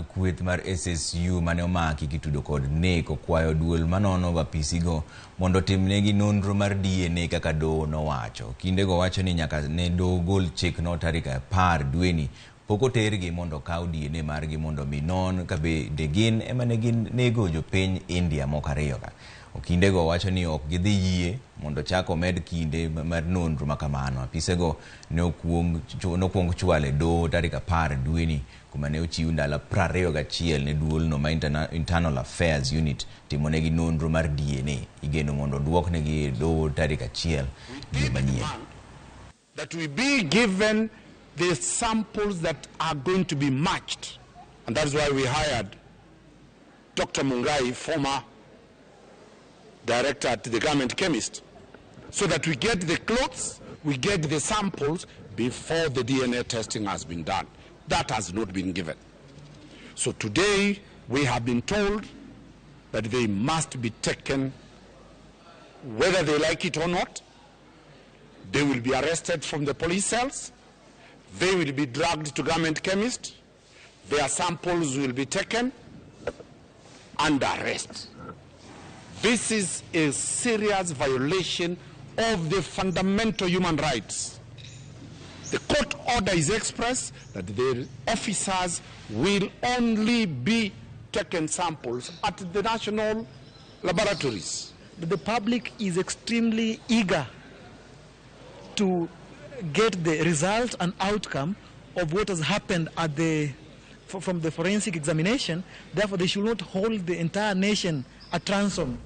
mag kweth mar SSU mane omaki kitudo kod nek okwayo duol manono apisigo mondo timnegi nonro mar DNA kaka doho nowacho. Kindego wacho ni nyaka ne doho gol chikno tarik 10 dweni pok otergi mondo kaw DNA margi mondo minon kabe degin ema ne gin nego jopiny India moko ariyo ka. Kindego wacho ni ok gidhi yie mondo chako med kinde mar nonro makamano. Apisego ne okuong chwale doho tarik 10 dweni kuma ne ochiw ndalo 21 ne duolno ma Internal Affairs Unit timonegi nonro mar DNA. Igeno mondo duoknegi doho tarik 1 dwe manyien. That we be given the samples that are going to be matched, and that's why we hired Dr. Mungai, former director at the government chemist, so that we get the clothes, we get the samples before the DNA testing has been done. That has not been given. So today we have been told that they must be taken, whether they like it or not. They will be arrested from the police cells. They will be dragged to government chemist. Their samples will be taken and arrested. This is a serious violation of the fundamental human rights. The court order is expressed that the officers will only be taken samples at the national laboratories. The public is extremely eager to get the result and outcome of what has happened at from the forensic examination. Therefore, they should not hold the entire nation at ransom.